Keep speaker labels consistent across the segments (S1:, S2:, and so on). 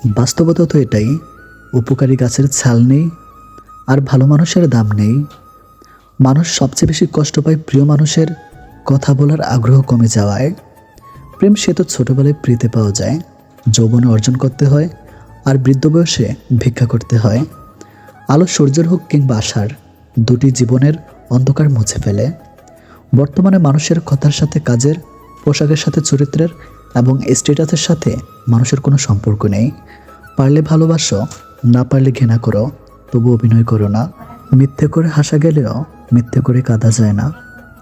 S1: বাস্তবতা তো এটাই, উপকারী গাছের ছাল নেই আর ভালো মানুষের দাম নেই। মানুষ সবচেয়ে বেশি কষ্ট পায় প্রিয় মানুষের কথা বলার আগ্রহ কমে যাওয়ায়। প্রেম সে তো ছোটবেলায় প্রীতে পাওয়া যায়, যৌবনে অর্জন করতে হয়, আর বৃদ্ধ বয়সে ভিক্ষা করতে হয়। আলো সূর্যের হোক কিংবা আশার, দুটি জীবনের অন্ধকার মুছে ফেলে। বর্তমানে মানুষের কথার সাথে কাজের, পোশাকের সাথে চরিত্রের এবং স্ট্যাটাসের সাথে মানুষের কোনো সম্পর্ক নেই। পারলে ভালোবাসো, না পারলে ঘৃণা করো, তবু অভিনয় করো না। মিথ্যে করে হাসা গেলেও মিথ্যে করে কাঁদা যায় না,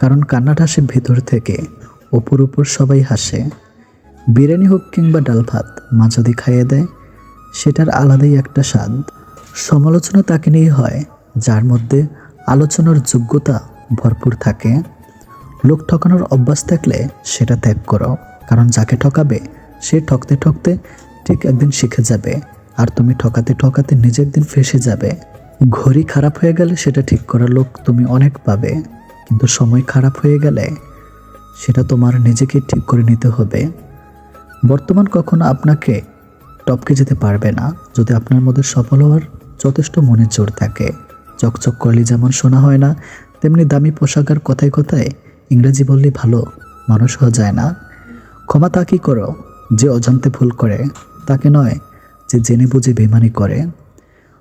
S1: কারণ কান্নাটা আসে ভেতর থেকে, ওপর উপর সবাই হাসে। বিরিয়ানি হোক কিংবা ডাল ভাত, মা যদি খাইয়ে দেয় সেটার আলাদাই একটা স্বাদ। সমালোচনা তাকে নিয়ে হয় যার মধ্যে আলোচনার যোগ্যতা ভরপুর থাকে। লোক ঠকানোর অভ্যাস থাকলে সেটা ত্যাগ করো, কারণ যাকে ঠকাবে সে ঠকতে ঠকতে ঠিক একদিন শিখে যাবে, আর তুমি ঠকাতে ঠকাতে নিজে একদিন ফেঁসে যাবে। ঘড়ি খারাপ হয়ে গেলে সেটা ঠিক করার লোক তুমি অনেক পাবে, কিন্তু সময় খারাপ হয়ে গেলে সেটা তোমার নিজেকে ঠিক করে নিতে হবে। বর্তমান কখনো আপনাকে টপকে যেতে পারবে না যদি আপনার মধ্যে সফল হওয়ার যথেষ্ট মনের জোর থাকে। চকচক করলে যেমন শোনা হয় না, তেমনি দামি পোশাক আর কথায় কথায় ইংরেজি বললে ভালো মানুষ হওয়া যায় না। ক্ষমা তাকেই করো যে অজান্তে ভুল করে, তাকে নয় যে জেনে বুঝে বেমানি করে।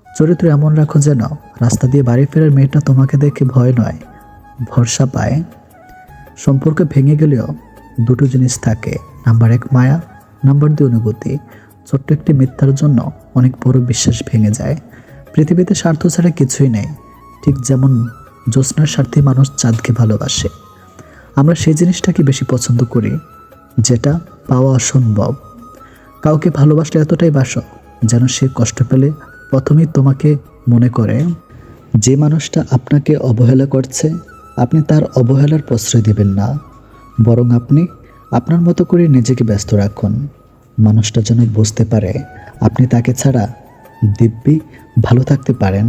S1: চরিত্র এমন রাখো যেন রাস্তা দিয়ে বাড়ি ফেরার মেয়েটা তোমাকে দেখে ভয় নয়, ভরসা পায়। সম্পর্ক ভেঙে গেলেও দুটো জিনিস থাকে, নাম্বার 1 মায়া, নাম্বার 2 অনুভূতি। ছোট্ট একটি মিথ্যার জন্য অনেক বড় বিশ্বাস ভেঙে যায়। পৃথিবীতে স্বার্থ ছাড়া কিছুই নেই, ঠিক যেমন জ্যোৎস্নার স্বার্থে মানুষ চাঁদকে ভালোবাসে। আমরা সেই জিনিসটাকে বেশি পছন্দ করি যেটা পাওয়া অসম্ভব। কাউকে ভালোবাসলে এতটাই বাসো যেন সে কষ্ট পেলে প্রথমেই তোমাকে মনে করে। যে মানুষটা আপনাকে অবহেলা করছে, আপনি তার অবহেলার প্রশ্রয় দিবেন না, বরং আপনি আপনার মতো করে নিজেকে ব্যস্ত রাখুন। মানুষটা যেন বুঝতে পারে আপনি তাকে ছাড়া দিব্যি ভালো থাকতে পারেন।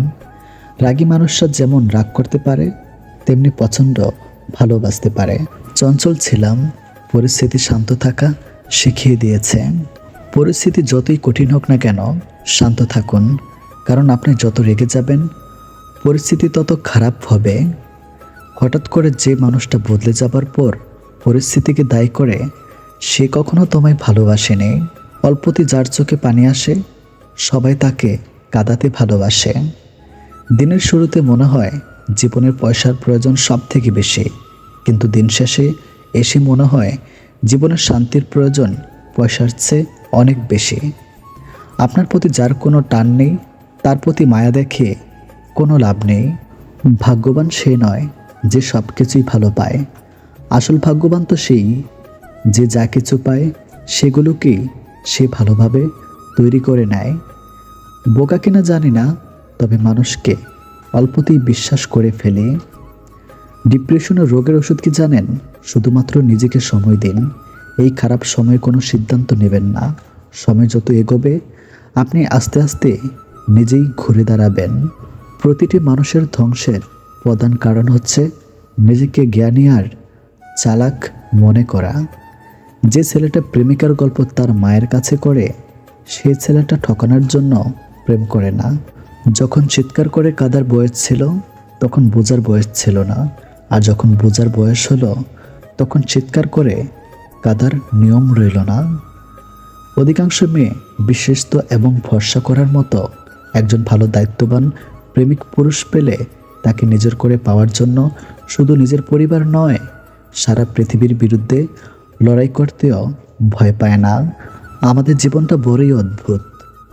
S1: রাগী মানুষরা যেমন রাগ করতে পারে, তেমনি প্রচণ্ড ভালোবাসতে পারে। চঞ্চল ছিলাম, পরিস্থিতি শান্ত থাকা শিখিয়ে দিয়েছে। পরিস্থিতি যতই কঠিন হোক না কেন, শান্ত থাকুন, কারণ আপনি যত রেগে যাবেন পরিস্থিতি তত খারাপ হবে। হঠাৎ করে যে মানুষটা বদলে যাবার পর পরিস্থিতিকে দায়ী করে, সে কখনো তোমায় ভালোবাসেনি। অল্পতে যার চোখে পানি আসে, সবাই তাকে কাঁদাতে ভালোবাসে। দিনের শুরুতে মনে হয় জীবনের পয়সার প্রয়োজন সব থেকে বেশি, কিন্তু দিন শেষে এসে মনে হয় জীবনের শান্তির প্রয়োজন পয়সার চেয়ে অনেক বেশি। আপনার প্রতি যার কোনো টান নেই, তার প্রতি মায়া দেখে কোনো লাভ নেই। ভাগ্যবান সে নয় যে সব কিছুই ভালো পায়, আসল ভাগ্যবান তো সেই যে যা কিছু পায় সেগুলোকেই সে ভালোভাবে তৈরি করে নেয়। বোকা কিনা জানি না, তবে মানুষকে অল্পতেই বিশ্বাস করে ফেলে। ডিপ্রেশন ও রোগের ওষুধ কি জানেন? শুধুমাত্র নিজেকে সময় দিন। এই খারাপ সময়ে কোনো সিদ্ধান্ত নেবেন না। সময় যত এগোবে আপনি আস্তে আস্তে নিজেই ঘুরে দাঁড়াবেন। প্রতিটি মানুষের ধ্বংসের প্রধান কারণ হচ্ছে নিজেকে জ্ঞানী আর চালাক মনে করা। যে ছেলেটা প্রেমিকার গল্প তার মায়ের কাছে করে, সেই ছেলেটা ঠকানোর জন্য প্রেম করে না। যখন চিৎকার করে কাদার বয়স ছিল, তখন বোঝার বয়স ছিল না, আর যখন বোঝার বয়স হলো, তখন চিৎকার করে কাদার নিয়ম রইল না। অধিকাংশ মেয়ে বিশ্বস্ত এবং ভরসা করার মতো একজন ভালো দায়িত্ববান প্রেমিক পুরুষ পেলে তাকে নিজের করে পাওয়ার জন্য শুধু নিজের পরিবার নয়, সারা পৃথিবীর বিরুদ্ধে লড়াই করতেও ভয় পায় না। আমাদের জীবনটা বড়ই অদ্ভুত।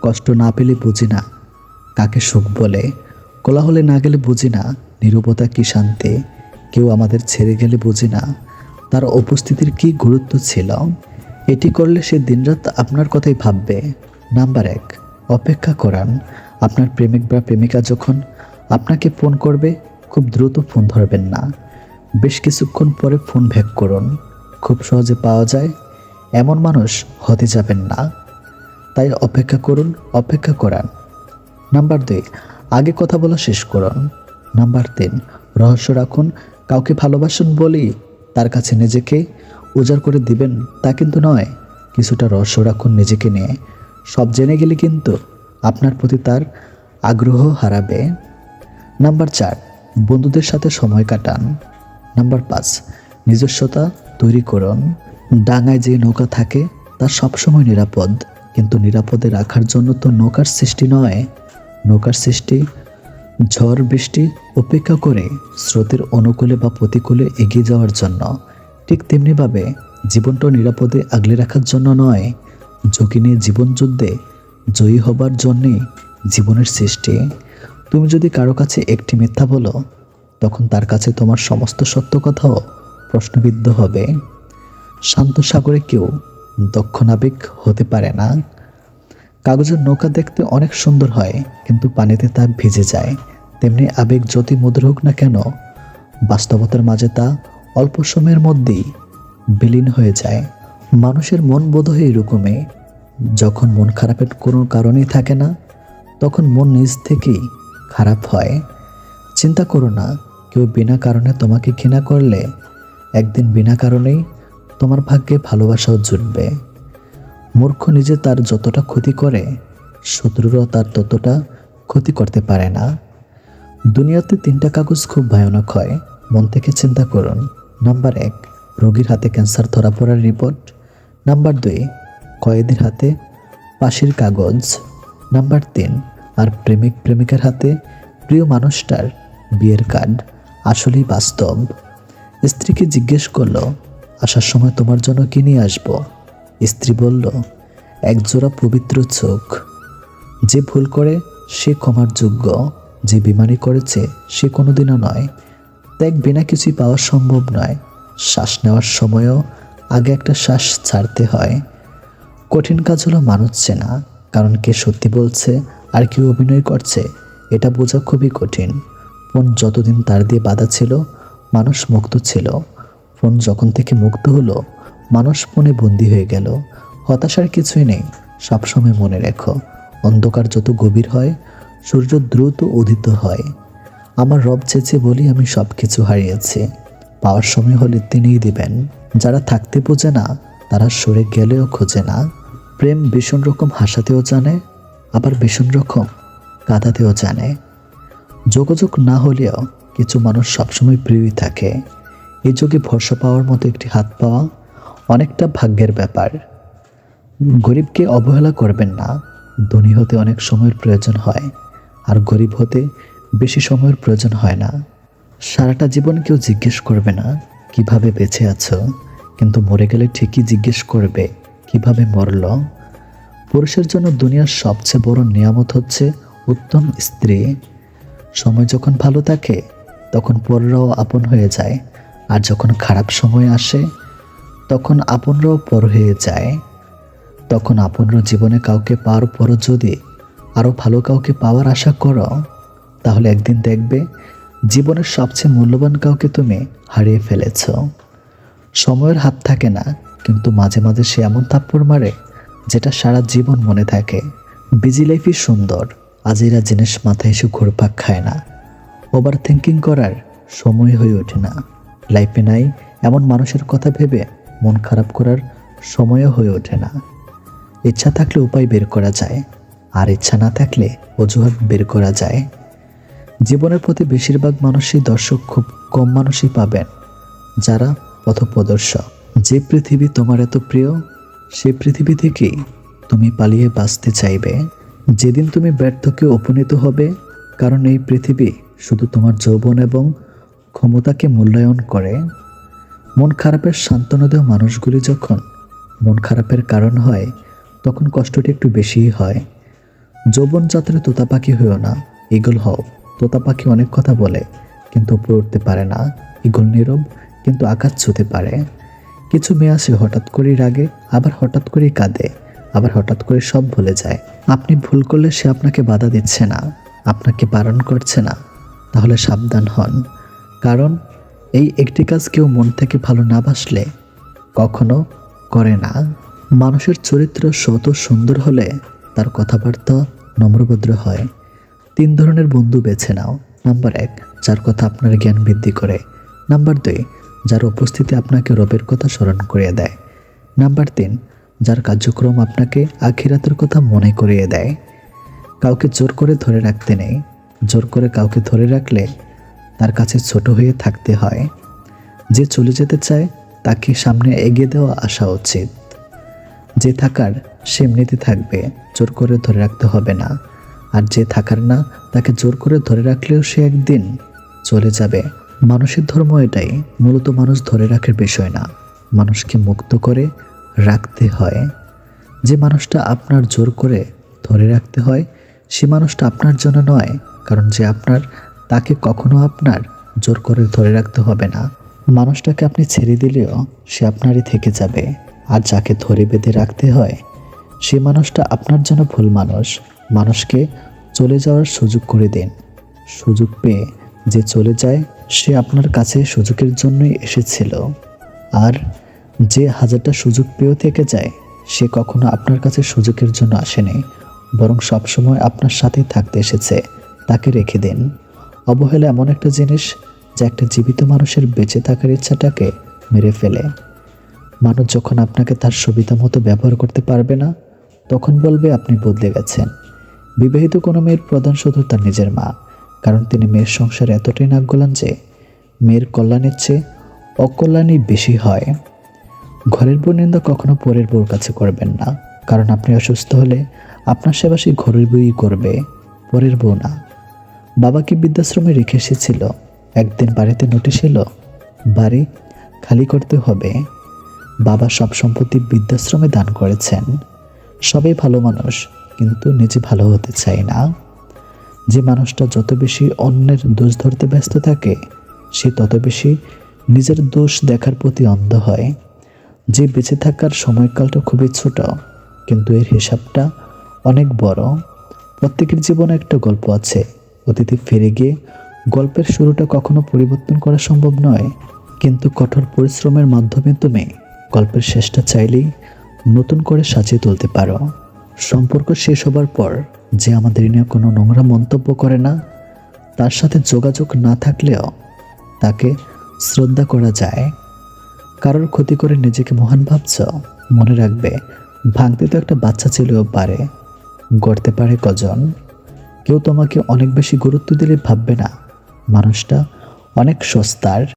S1: কষ্ট না পেলে বুঝি না কাকে সুখ বলে, কোলাহলে না গেলে বুঝি না নীরবতা কি শান্তি, কেউ আমাদের ছেড়ে গেলে বুঝি না তার উপস্থিতির কি গুরুত্ব ছিল। এটি করলে সে দিনরাত আপনার কথাই ভাববে। নাম্বার 1, অপেক্ষা করান। আপনার প্রেমিক বা প্রেমিকা যখন আপনাকে ফোন করবে, খুব দ্রুত ফোন ধরবেন না। বেশ কিছুক্ষণ পরে ফোন ব্যাক করুন। খুব সহজে পাওয়া যায় এমন মানুষ হতে যাবেন না। তাই অপেক্ষা করুন, অপেক্ষা করান। নাম্বার 2, আগে কথা বলা শেষ করুন। নাম্বার 3, রহস্য রাখুন। কাউকে ভালোবাসেন বলেই তার কাছে নিজেকে উজাড় করে দিবেন তা কিন্তু নয়। কিছুটা রহস্য রাখুন নিজেকে নিয়ে। সব জেনে গেলে কিন্তু আপনার প্রতি তার আগ্রহ হারাবে। নাম্বার 4, বন্ধুদের সাথে সময় কাটান। নাম্বার 5, নিজস্বতা তৈরি করুন। ডাঙায় যে নৌকা থাকে তা সবসময় নিরাপদ, কিন্তু নিরাপদে রাখার জন্য তো নৌকার সৃষ্টি নয়। নৌকার সৃষ্টি ঝড় বৃষ্টি উপেক্ষা করে স্রোতের অনুকূলে বা প্রতিকূলে এগিয়ে যাওয়ার জন্য। ঠিক তেমনিভাবে জীবনটা নিরাপদে আগলে রাখার জন্য নয়, ঝুঁকি নিয়ে জীবনযুদ্ধে জয়ী হবার জন্যেই জীবনের সৃষ্টি। তুমি যদি কারো কাছে একটি মিথ্যা বলো, তখন তার কাছে তোমার সমস্ত সত্য কথাও প্রশ্নবিদ্ধ হবে। শান্ত সাগরে কেউ দক্ষ নাবিক হতে পারে না। কাগজের নৌকা দেখতে অনেক সুন্দর হয়, কিন্তু পানিতে তা ভিজে যায়। তেমনি আবেগ যতই মধুর হোক না কেন, বাস্তবতার মাঝে তা অল্প সময়ের মধ্যেই বিলীন হয়ে যায়। মানুষের মন বোধহয় এরকমই, যখন মন খারাপের কোনো কারণেই থাকে না, তখন মন নিজ থেকেই খারাপ হয়। চিন্তা করো না, কেউ বিনা কারণে তোমাকে ঘৃণা করলে একদিন বিনা কারণেই তোমার ভাগ্যে ভালোবাসাও জুটবে। মূর্খ নিজে তার যতটা ক্ষতি করে, শত্রুরাও তার ততটা ক্ষতি করতে পারে না। দুনিয়াতে 3টা কাগজ খুব ভয়ানক হয়, মন থেকে চিন্তা করুন। নাম্বার 1, রোগীর হাতে ক্যান্সার ধরা পড়ার রিপোর্ট। নাম্বার 2, কয়েদির হাতে ফাঁসির কাগজ। নাম্বার 3, আর প্রেমিক প্রেমিকার হাতে প্রিয় মানুষটার বিয়ের কার্ড। আসলেই বাস্তব। স্ত্রীকে জিজ্ঞেস করলো, আসার সময় তোমার জন্য কি নিয়ে আসবো? স্ত্রী বলল, একজোড়া পবিত্র চোখ। যে ভুল করে সে ক্ষমার যোগ্য, যে বেমানি করেছে সে কোনোদিনও নয়। ত্যাগ বিনা কিছুই পাওয়া সম্ভব নয়। শ্বাস নেওয়ার সময়ও আগে একটা শ্বাস ছাড়তে হয়। কঠিন কাজ হলো মানুষ চেনা, কারণ কে সত্যি বলছে আর কেউ অভিনয় করছে এটা বোঝা খুবই কঠিন। ফোন যতদিন তার দিয়ে বাঁধা ছিল, মানুষ মুক্ত ছিল। ফোন যখন থেকে মুক্ত হলো, মানুষ ফোনে বন্দী হয়ে গেল। হতাশার কিছুই নেই, সবসময় মনে রেখো, অন্ধকার যত গভীর হয়, সূর্য দ্রুত উদিত হয়। আমার রব চেয়েছে বলি আমি সব কিছু হারিয়েছি। পাওয়ার সময় হলে তিনিই দিবেন। যারা থাকতে বোঝে না, তারা সরে গেলেও খোঁজে না। প্রেম ভীষণ রকম হাসাতেও জানে, আবার ভীষণ রকম কাঁদাতেও জানে। যোগাযোগ না হলেও কিছু মানুষ সবসময় প্রিয়ই থাকে। এই যুগে ভরসা পাওয়ার মতো একটি হাত পাওয়া অনেকটা ভাগ্যের ব্যাপার। গরিবকে অবহেলা করবেন না। ধনী হতে অনেক সময়ের প্রয়োজন হয়, আর গরিব হতে বেশি সময়ের প্রয়োজন হয় না। সারাটা জীবন কেউ জিজ্ঞেস করবে না কিভাবে বেঁচে আছো, কিন্তু মরে গেলে ঠিকই জিজ্ঞেস করবে কিভাবে মরল। পুরুষের জন্য দুনিয়ার সবচেয়ে বড় নিয়ামত হচ্ছে উত্তম স্ত্রী। সময় যখন ভালো থাকে তখন পররাও আপন হয়ে যায়, আর যখন খারাপ সময় আসে তখন আপনরাও পর হয়ে যায়। তখন আপনরা জীবনে কাউকে পাওয়ার পরও যদি আরও ভালো কাউকে পাওয়ার আশা করো, তাহলে একদিন দেখবে জীবনের সবচেয়ে মূল্যবান কাউকে তুমি হারিয়ে ফেলেছ। সময়ের হাত থাকে না, কিন্তু মাঝে মাঝে সে এমন থাপ্পড় মারে যেটা সারা জীবন মনে থাকে। বিজি লাইফই সুন্দর, আজেরা জিনিস মাথায় এসে ঘুরপাক খায় না। ওভার থিঙ্কিং করার সময় হয়ে ওঠে না। লাইফে নাই এমন মানুষের কথা ভেবে মন খারাপ করার সময়ও হয়ে ওঠে না। ইচ্ছা থাকলে উপায় বের করা যায়, আর ইচ্ছা না থাকলে অজুহাত বের করা যায়। জীবনের প্রতি বেশিরভাগ মানুষই দর্শক খুব কম মানুষই পাবেন যারা পথপ্রদর্শক। যে পৃথিবী তোমার এত প্রিয়, সেই পৃথিবী থেকেই তুমি পালিয়ে বাঁচতে চাইবে। যেদিন তুমি ব্যর্থকে উপনীত হবে, কারণ এই পৃথিবী শুধু তোমার যৌবন এবং ক্ষমতাকে মূল্যায়ন করে। মন খারাপের সান্ত্বনা দেওয়া মানুষগুলি যখন মন খারাপের কারণ হয়, তখন কষ্টটি একটু বেশিই হয়। যৌবন যাত্রা তোতা পাখি হয়েও না, ঈগল হও। তোতা পাখি অনেক কথা বলে কিন্তু উপরে উঠতে পারে না। ঈগল নীরব কিন্তু আকাশ ছুঁতে পারে। কিছু মেয়ে আসে হঠাৎ করেই রাগে, আবার হঠাৎ করেই কাঁদে, আবার হঠাৎ করে সব ভুলে যায়। আপনি ভুল করলে সে আপনাকে বাধা দিচ্ছে না, আপনাকে বারণ করছে না। তাহলে সাবধান হন, কারণ এই একটি কাজ কেউ মন থেকে ভালো না বাসলে কখনো করে না। মানুষের চরিত্র শত সুন্দর হলে তার কথাবার্তা নম্রভদ্র হয়। 3 ধরনের বন্ধু বেছে নাও। নাম্বার 1, যার কথা আপনার জ্ঞান বৃদ্ধি করে। নাম্বার 2, যার উপস্থিতি আপনাকে রবের কথা স্মরণ করিয়ে দেয়। নাম্বার 3, যার কার্যক্রম আপনাকে আখিরাতের কথা মনে করিয়ে দেয়। কাউকে জোর করে ধরে রাখতে নেই। জোর করে কাউকে ধরে রাখলে তার কাছে ছোট হয়ে থাকতে হয়। যে চলে যেতে চায় তাকে সামনে এগিয়ে দেওয়া আসা উচিত। যে থাকার সে এমনিতে থাকবে, জোর করে ধরে রাখতে হবে না। আর যে থাকার না, তাকে জোর করে ধরে রাখলেও সে একদিন চলে যাবে। মানুষের ধর্ম এটাই, মূলত মানুষ ধরে রাখার বিষয় না, মানুষকে মুক্ত করে রাখতে হয়। যে মানুষটা আপনার জোর করে ধরে রাখতে হয় সে মানুষটা আপনার জন্য নয়, কারণ যে আপনার তাকে কখনো আপনার জোর করে ধরে রাখতে হবে না। মানুষটাকে আপনি ছেড়ে দিলেও সে আপনারই থেকে যাবে। আর যাকে ধরে বেঁধে রাখতে হয় সে মানুষটা আপনার জন্য ভুল মানুষ। মানুষকে চলে যাওয়ার সুযোগ করে দিন। সুযোগ পেয়ে যে চলে যায় সে আপনার কাছে সুযোগের জন্যই এসেছিল। আর যে হাজারটা সুযোগ পেয়েও থেকে যায় সে কখনো আপনার কাছে সুযোগের জন্য আসেনি, বরং সবসময় আপনার সাথেই থাকতে এসেছে। তাকে রেখে দিন। অবহেলা এমন একটা জিনিস যা একটা জীবিত মানুষের বেঁচে থাকার ইচ্ছাটাকে মেরে ফেলে। মানুষ যখন আপনাকে তার সুবিধা মতো ব্যবহার করতে পারবে না তখন বলবে আপনি বদলে গেছেন। বিবাহিত কোনো মেয়ের প্রধান শত্রু তার নিজের মা, কারণ তিনি মেয়ের সংসারে এতটাই নাক গলান যে মেয়ের কল্যাণের চেয়ে অকল্যাণই বেশি হয়। ঘরের বউ নিন্দা কখনো পরের বউর কাছে করবেন না, কারণ আপনি অসুস্থ হলে আপনার সেবা সেই ঘরের বউই করবে, পরের বউ না। বাবাকে বৃদ্ধাশ্রমে রেখে এসেছিল, একদিন বাড়িতে নোটিশ এলো বাড়ি খালি করতে হবে। বাবা সব সম্পত্তি বৃদ্ধাশ্রমে দান করেছেন। সবাই ভালো মানুষ, কিন্তু নিজে ভালো হতে চায় না। যে মানুষটা যত বেশি অন্যের দোষ ধরতে ব্যস্ত থাকে সে তত বেশি নিজের দোষ দেখার প্রতি অন্ধ হয়। যে বেঁচে থাকার সময়কালটা খুবই ছোট, কিন্তু এর হিসাবটা অনেক বড়। প্রত্যেকের জীবনে একটা গল্প আছে, অতীতে ফিরে গিয়ে গল্পের শুরুটা কখনো পরিবর্তন করা সম্ভব নয়, কিন্তু কঠোর পরিশ্রমের মাধ্যমে তুমি গল্পের শেষটা চাইলেই নতুন করে সাজিয়ে তুলতে পারো। সম্পর্ক শেষ হবার পর যে আমাদের নিয়ে কোনো নোংরা মন্তব্য করে না, তার সাথে যোগাযোগ না থাকলেও তাকে শ্রদ্ধা করা যায়। কারোর ক্ষতি করে নিজেকে মহান ভাবছ, মনে রাখবে ভাঙতে তো একটা বাচ্চা ছেলেও পারে, গড়তে পারে কজন। কেউ তোমাকে অনেক বেশি গুরুত্ব দিলে ভাববে না মানুষটা অনেক সস্তার।